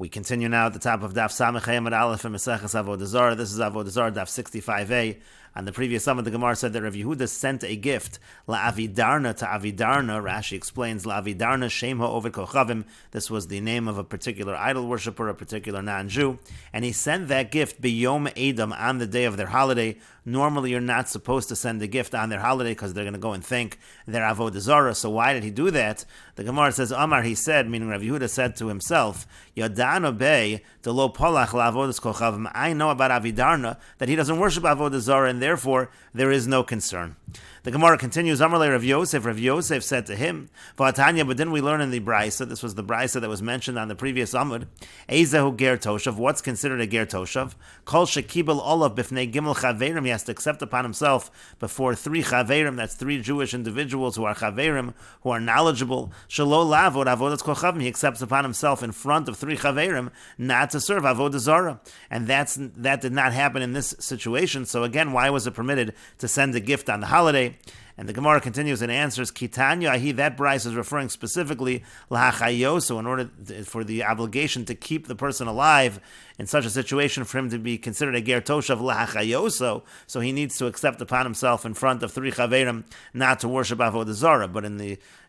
We continue now at the top of Daf 65a Daf and Meseches Avodah Zara. This is Avodah Zarah Daf 65a. On the previous summit, the Gemara said that Rav Yehuda sent a gift la'avidarna to avidarna. Rashi explains la'avidarna shemha ovid kochavim. This was the name of a particular idol worshiper, a particular non-Jew, and he sent that gift biyom edom, on the day of their holiday. Normally, you're not supposed to send a gift on their holiday because they're going to go and thank their Avodah Zara. So why did he do that? The Gemara says, Amar, he said, meaning Rav Yehuda said to himself, Yadano bey de lo polach la'avodas kochavim. I know about avidarna that he doesn't worship Avodah Zara, and therefore there is no concern. The Gemara continues, Amar le Rav Yosef. Rav Yosef said to him, V'atanya, but didn't we learn in the Brisa, this was the Brisa that was mentioned on the previous Amud, Eizehu ger toshav, what's considered a ger toshav? Kol shekibel olav bifnei gimel chaverim, he has to accept upon himself before three chaverim, that's three Jewish individuals who are chaverim, who are knowledgeable. Shelo lavod avodas kochavim, he accepts upon himself in front of three chaverim not to serve Avodah Zara. And that did not happen in this situation. So again, why was it permitted to send a gift on the holiday? And the Gemara continues and answers, Kitanya, that Bryce is referring specifically lahachayoso, in order for the obligation to keep the person alive in such a situation for him to be considered a ger toshav lahachayoso. So he needs to accept upon himself in front of three chaverim not to worship Avodah Zara. But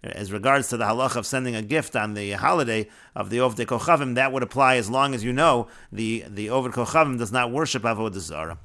as regards to the halach of sending a gift on the holiday of the Ovdei Kochavim, that would apply as long as you know the Ovdei Kochavim does not worship Avodah Zara.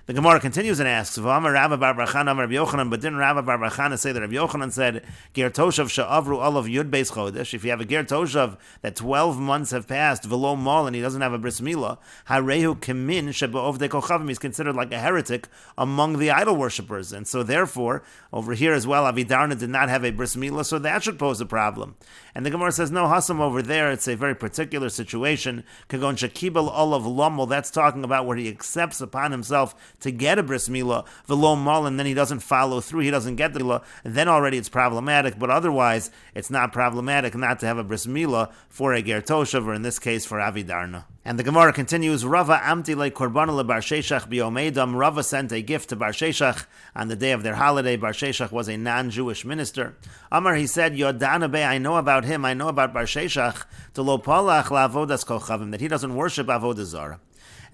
The Gemara continues and asks, but didn't Rabbi Bar Bar Chana say that Rabbi Yochanan said, Ger Toshav she'avru olav yud beis chodesh, if you have a Ger Toshav that 12 months have passed, v'lo mal, and he doesn't have a bris milah, harehu kemin she'ba'ovdei kochavim, he's considered like a heretic among the idol worshippers. And so therefore, over here as well, Avidarna did not have a bris milah, so that should pose a problem. And the Gemara says, no, Hasam, over there, it's a very particular situation. Kagon shekibel olav lomel, that's talking about where he accepts upon himself to get a bris milah, v'lo mal, and then he doesn't follow through, he doesn't get the milah, then already it's problematic, but otherwise it's not problematic not to have a bris milah for a ger toshav, or in this case for avidarna. And the Gemara continues, Rava amti le korban le bar sheshach biyomedam. Rava sent a gift to bar sheshach on the day of their holiday. Bar sheshach was a non-Jewish minister. Amar, he said, Yodana be, I know about him, I know about bar sheshach, to lo polach la avodas kochavim, that he doesn't worship Avodah Zara.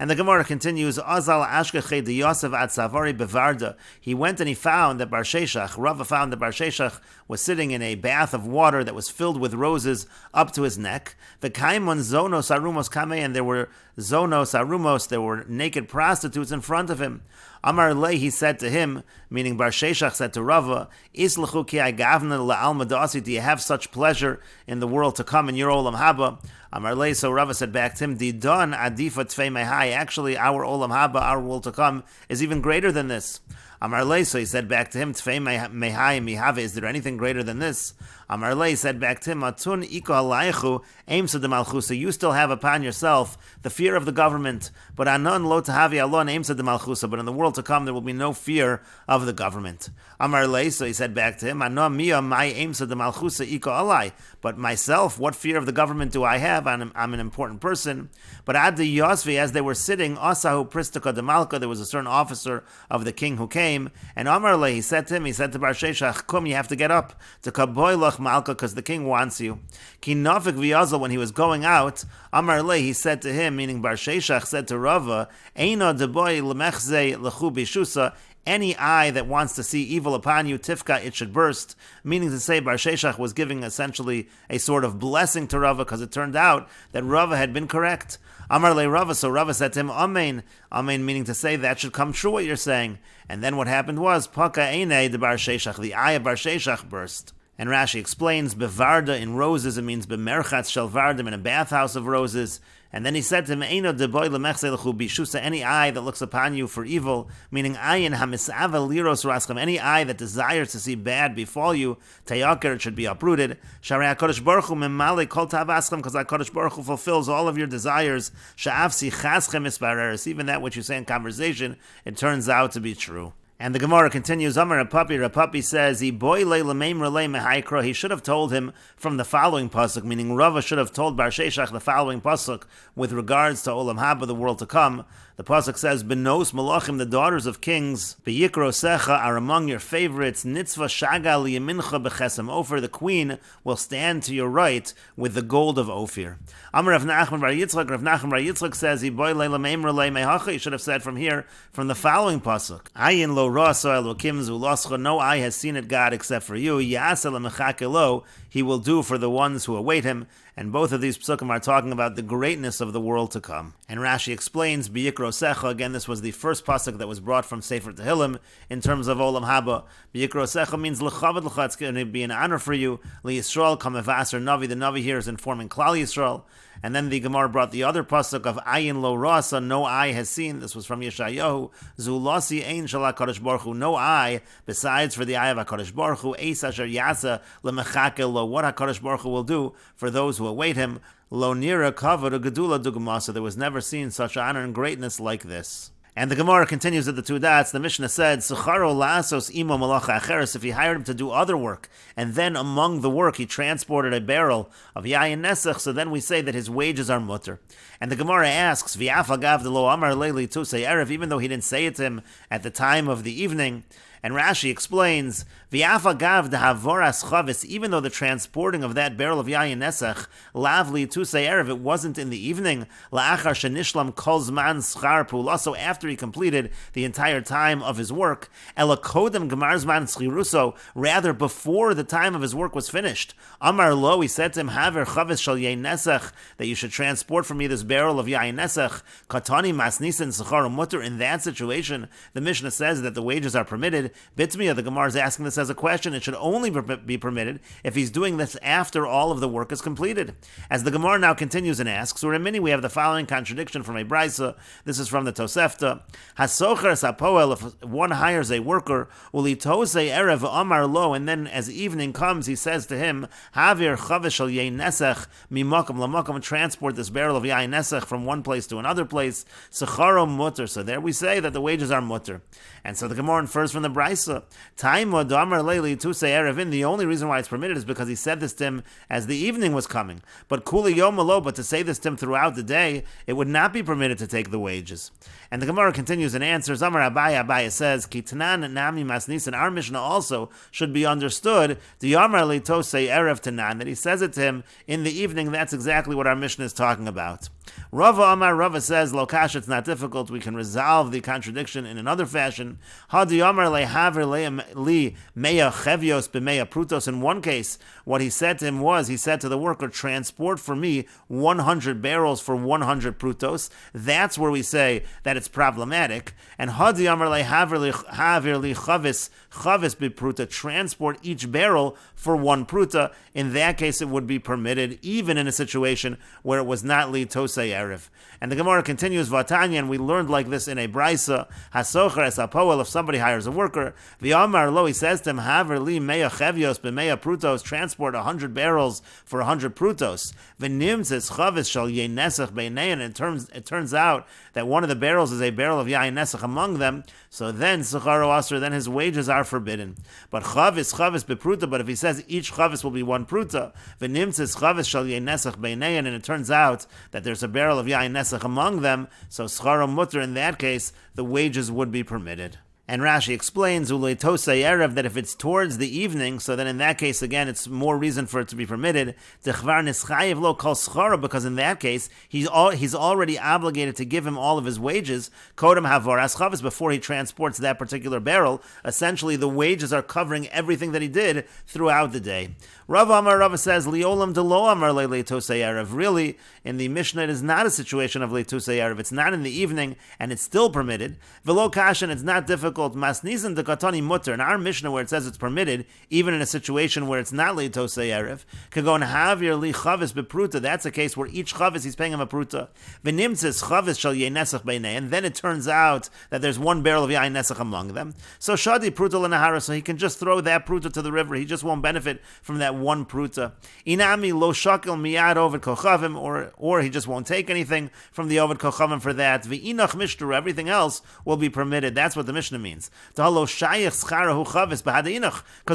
And the Gemara continues, Azal ashkeche de Yosef at Savari bevarda. He went and he found that Bar Sheshach, Rava found that Bar Sheshach was sitting in a bath of water that was filled with roses up to his neck. The kaimon zonos arumos kame, and there were zonos arumos, there were naked prostitutes in front of him. Amar le, he said to him, meaning Bar Sheshach said to Rava, Islechu ki agavna la'al madasi, do you have such pleasure in the world to come in your olam haba? Amar le, so Rava said back to him, Didon adifa tfei mehai, actually our olam haba, our world to come, is even greater than this. Amar le, so he said back to him, Tfei mehai mihave, is there anything greater than this? Amar le, said back to him, Atun iko halaychu aimsa de malchusa, you still have upon yourself the fear of the government, but anon lo tahavi alon aimsa de malchusa, but in the world to come there will be no fear of the government. Amar le, so he said back to him, Anon mia my aimsa de malchusa iko alai, but myself, what fear of the government do I have? I'm an important person. But ad de yosvi, as they were sitting, asahu pristaka de malka, there was a certain officer of the king who came, and Amar le, he said to him, he said to Bar Sheshach, Kum, you have to get up to kaboilach malka, because the king wants you. Ki nafik v'yazal, when he was going out, Amar le, he said to him, meaning Bar Sheshach said to Rava, Eina de boy lemechze lechu bishusa, any eye that wants to see evil upon you, tifka, it should burst. Meaning to say, Bar Sheshach was giving essentially a sort of blessing to Rava, because it turned out that Rava had been correct. Amar le Rava, so Rava said to him, Amen. Amen, meaning to say, that should come true what you're saying. And then what happened was, Paka einei de Bar Sheshach, the eye of Bar Sheshach burst. And Rashi explains, bevarda in roses, it means bemerchatz shel vardim, in a bathhouse of roses. And then he said to him, Eino de boy lemechse lechu bishusa, any eye that looks upon you for evil, meaning ayin hamisava liros raschem, any eye that desires to see bad befall you, tayaker, it should be uprooted. Sharei HaKadosh Baruch Hu memale kol tavaschem, because HaKadosh Baruch Hu fulfills all of your desires. Sha'avsi chaschem isbareres, even that which you say in conversation, it turns out to be true. And the Gemara continues, Amar Rapapi says, he should have told him from the following pasuk, meaning Rava should have told Bar Sheshach the following pasuk with regards to Olam Haba, the world to come. The pasuk says, "Benos malachim, the daughters of kings, beyikro secha are among your favorites. Nitzva shaga liyamincha bechesem Ophir. The queen will stand to your right with the gold of Ophir." Amar Rav Nachman bar Yitzchak. Rav Nachman bar Yitzchak says, "He boy leila meimra le mehacha." You should have said from here, from the following pasuk: "Ayin lo rasa elokim zuloscha." No eye has seen it, God, except for you. Yasel mechake lo. He will do for the ones who await him. And both of these psukim are talking about the greatness of the world to come. And Rashi explains, B'yikro Secha, again, this was the first pasuk that was brought from Sefer Tehillim in terms of Olam Haba. B'yikro Secha means l'chavod l'cha, it's going to be an honor for you. L'Yisrael kamevaser Navi, the Navi here is informing Klal Yisrael. And then the Gemara brought the other pasuk of Ayin lo rasa, no eye has seen. This was from Yeshayahu. Zulasi ein shel HaKadosh Baruch Hu, no eye besides for the eye of HaKadosh Baruch Hu. Eis asher yasa lemechake lo, what HaKadosh Baruch Hu will do for those who await him. Lo nira kavod gedula dugmasa, there was never seen such honor and greatness like this. And the Gemara continues at the two dots. The Mishnah said, "Sucharo la'asos imo malacha acheres." If he hired him to do other work, and then among the work he transported a barrel of yayin nesach, so then we say that his wages are mutter. And the Gemara asks, "V'af agav de lo amar leili tusei erev," even though he didn't say it to him at the time of the evening. And Rashi explains, "V'af agav de havoras chavis," even though the transporting of that barrel of yayin nesach, lavli tusei erev, it wasn't in the evening, la'achar shenishlam kol zman schar pula, so after he completed the entire time of his work, ela kodem gemar zman schiruso, rather before the time of his work was finished. Amar lo, he said to him, haver chavis shal yayin nesach, that you should transport for me this barrel of yayin nesach, katani masnisin schar mutter. In that situation, the Mishnah says that the wages are permitted. Bitmiya, the Gemara is asking this as a question. It should only be permitted if he's doing this after all of the work is completed. As the Gemara now continues and asks, or in many we have the following contradiction from a brisa. This is from the Tosefta. Hasocher sapoel, if one hires a worker, ulitose erev amar lo, and then as evening comes, he says to him, Havir chavish shel yain nesach mimakom lamakom, transport this barrel of yain nesach from one place to another place. Secharo mutter. So there we say that the wages are mutter. And so the Gemara infers from the brisa, Taimo damar leili tusei erevin. The only reason why it's permitted is because he said this to him as the evening was coming. But kuli yom alo, but to say this to him throughout the day, it would not be permitted to take the wages. And the Gemara continues and answers, Amar Abaya, Abaya says, Kitanan nami masnisan. Our Mishnah also should be understood, the Amar li tosei erev tanan, that he says it to him in the evening. That's exactly what our Mishnah is talking about. Rava Amar, Rava says, Lokash, it's not difficult. We can resolve the contradiction in another fashion. Hadi Amar lehaver li meya chevios b'meya prutos. In one case, what he said to him was, he said to the worker, transport for me 100 barrels for 100 prutos. That's where we say that it's problematic. And Hadi Amar lehaver li chavis b'pruta, transport each barrel for one pruta. In that case, it would be permitted, even in a situation where it was not li tosei erev. And the Gemara continues, Vatanya, and we learned like this in a brisa, Hasocher es apoel, if somebody hires a worker, V'amar lo, he says to him, Haver li meya chevios b'meya prutos, transport 100 barrels for 100 prutos. V'nimtzes chavis shal yain nesach b'nei, and it turns out that one of the barrels is a barrel of yain nesach among them, so then Secharo Asr, then his wages are forbidden. But chavis b'pruta, but if he says each chavis will be one pruta, v'nimtzes chavis shal yain nesach b'nei, and it turns out that there's a barrel of yain nesach among them, so scharo mutter, in that case, the wages would be permitted. And Rashi explains, Ulei Tosei Erev, that if it's towards the evening, so then in that case, again, it's more reason for it to be permitted. Techvar nischayev lo kol schara, because in that case, he's already obligated to give him all of his wages, kodem havoras chavis, before he transports that particular barrel. Essentially, the wages are covering everything that he did throughout the day. Rav Amar, Rav says, Liolam de lo amar le Tosei Erev. Really, in the Mishnah, it is not a situation of le Tosei Erev. It's not in the evening, and it's still permitted. Velo kashan, it's not difficult. Masnizan de katani mutter. In our Mishnah, where it says it's permitted, even in a situation where it's not le Tosei Erev, kagon havir li chavis bepruta. That's a case where each chavis he's paying him a pruta. V'nimtzes chavis shal yain nesach beinei, and then it turns out that there's one barrel of yain nesach among them. So shadi pruta lenahara, so he can just throw that pruta to the river. He just won't benefit from that one pruta. Inami lo shakel miyad ovid kochavim, or he just won't take anything from the ovid kochavim for that. V'inach mishtur, everything else will be permitted. That's what the Mishnah means. Because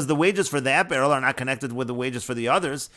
the wages for that barrel are not connected with the wages for the others.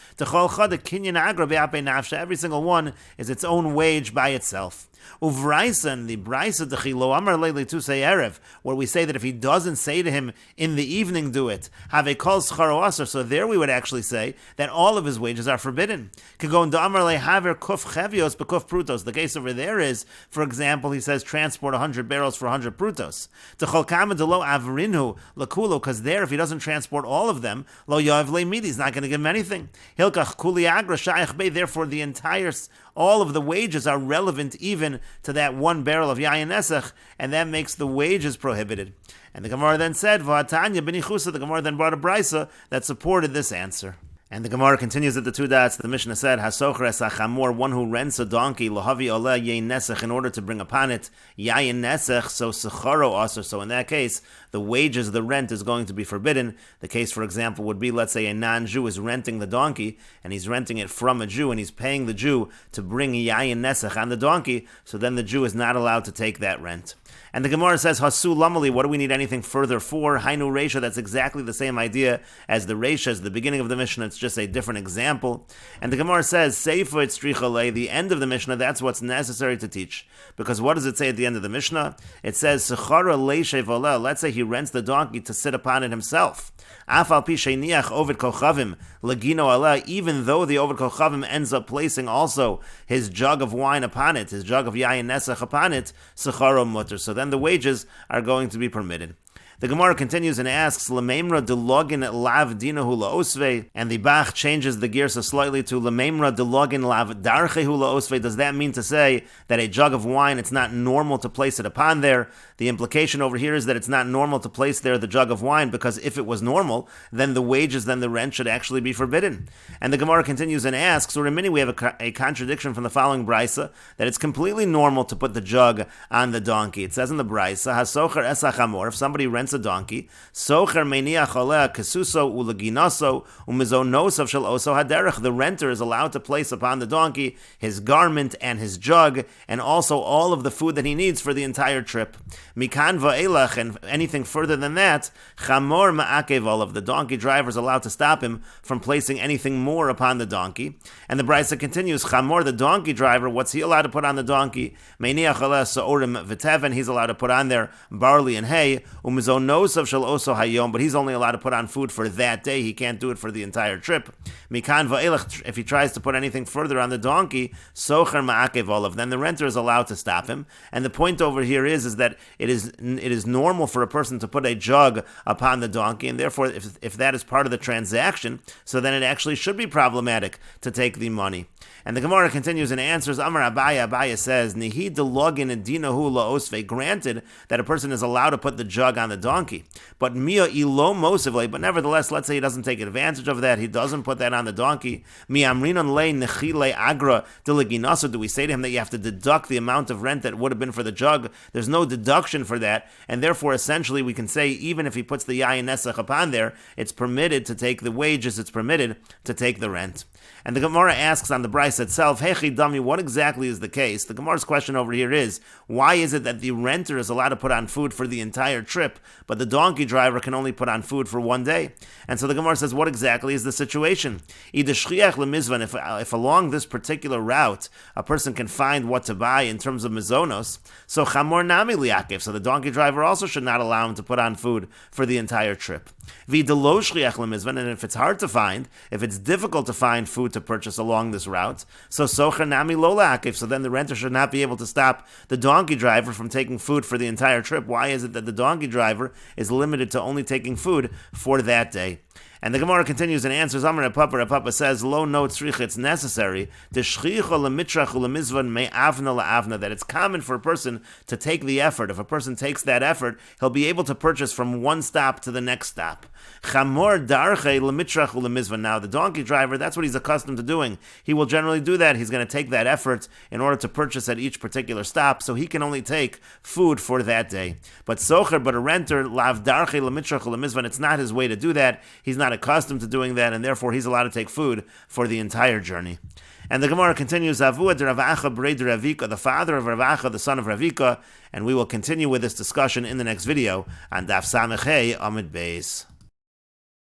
Every single one is its own wage by itself. Uvraisa, the Braisa dechi lo amar leili tusei erev, where we say that if he doesn't say to him in the evening, do it. Have a kol scharo aser. So there we would actually say that all of his wages are forbidden. Kagon da amar le haver kuf chevios bekuf prutos. The case over there is, for example, he says transport 100 barrels for 100 prutos. Techol kama de lo avrinhu lakulo, because there if he doesn't transport all of them, lo yav le midi, he's not going to give him anything. Hilkach kuli agra shayach bei. Therefore, the entire all of the wages are relevant even to that 1 barrel of yayin nesach, and that makes the wages prohibited. And the Gemara then said, V'atanya b'nichusa, the Gemara then brought a brisa that supported this answer. And the Gemara continues at the 2 dots. The Mishnah said, Hasocher es hachamor, one who rents a donkey, lahavi olah yayin nesach, in order to bring upon it yayin nesach, so secharo aser. So in that case, the wages, the rent is going to be forbidden. The case, for example, would be, let's say a non-Jew is renting the donkey, and he's renting it from a Jew, and he's paying the Jew to bring yayin nesach on the donkey, so then the Jew is not allowed to take that rent. And the Gemara says, Hasu lamali, what do we need anything further for? Hainu Reisha, that's exactly the same idea as the Reisha, as the beginning of the Mishnah, it's just a different example. And the Gemara says, Seifa itzricha, the end of the Mishnah, that's what's necessary to teach. Because what does it say at the end of the Mishnah? It says, Sechara leishev olah, let's say he rents the donkey to sit upon it himself. Afal pi sheiniach ovid kochavim, legino alah, even though the ovid kochavim ends up placing also his jug of wine upon it, his jug of yayin nesach upon it, secharo mutter. So then the wages are going to be permitted. The Gemara continues and asks, Lememra de login lav dinahu laosve, and the Bach changes the girsa slightly to Lememra de login lav darchehu laosve. Does that mean to say that a jug of wine, it's not normal to place it upon there? The implication over here is that it's not normal to place there the jug of wine, because if it was normal, then the wages, then the rent should actually be forbidden. And the Gemara continues and asks, Urimini, we have a contradiction from the following brisa, that it's completely normal to put the jug on the donkey. It says in the brisa, Hasocher esachamor, if somebody rents a donkey, socher meniach oleh kesuso ulaginaso umizonosav shel oso haderech. The renter is allowed to place upon the donkey his garment and his jug, and also all of the food that he needs for the entire trip. Mikan va'elach, and anything further than that, chamor ma'akev olav. The donkey driver is allowed to stop him from placing anything more upon the donkey. And the brisa continues, chamor, the donkey driver, what's he allowed to put on the donkey? Meniach oleh sa'orim v'teven, he's allowed to put on there barley and hay, umizonosav shel oso hayom, but he's only allowed to put on food for that day. He can't do it for the entire trip. Mikan va'elach, if he tries to put anything further on the donkey, socher ma'akev olav, then the renter is allowed to stop him. And the point over here is that it is normal for a person to put a jug upon the donkey, and therefore if that is part of the transaction, so then it actually should be problematic to take the money. And the Gemara continues and answers, Amar Abaya, Abaya says, Nihi de login dinahu laosve, granted that a person is allowed to put the jug on the donkey, but mia ilo mosivle, but nevertheless, let's say he doesn't take advantage of that, he doesn't put that on the donkey, mi amrinon le nechile agra diliginaso, do we say to him that you have to deduct the amount of rent that would have been for the jug? There's no deduction for that, and therefore essentially we can say even if he puts the yayin nesach upon there, it's permitted to take the wages, it's permitted to take the rent. And the Gemara asks on the Bryce itself, Hechi Dami, what exactly is the case? The Gemara's question over here is, why is it that the renter is allowed to put on food for the entire trip, but the donkey driver can only put on food for one day? And so the Gemara says, what exactly is the situation? If along this particular route, a person can find what to buy in terms of mizonos, so chamor nami liakev, so the donkey driver also should not allow him to put on food for the entire trip. And if it's hard to find, if it's difficult to find food to purchase along this route, so socher nami lo liakev, so then the renter should not be able to stop the donkey driver from taking food for the entire trip. Why is it that the donkey driver is limited to only taking food for that day? And the Gemara continues and answers, Amar Papa says, Lo no tzrich, it's necessary, that it's common for a person to take the effort. If a person takes that effort, he'll be able to purchase from one stop to the next stop. Chamor darche lemitrach ulemizvan. Now, the donkey driver, that's what he's accustomed to doing. He will generally do that. He's going to take that effort in order to purchase at each particular stop, so he can only take food for that day. But socher, but a renter, lav darche lemitrach ulemizvan, it's not his way to do that. He's not accustomed to doing that, and therefore he's allowed to take food for the entire journey. And the Gemara continues, Avuad Ravacha B'rei Ravika, the father of Ravacha, the son of Ravika, and we will continue with this discussion in the next video on Daf 65a Amud Beis.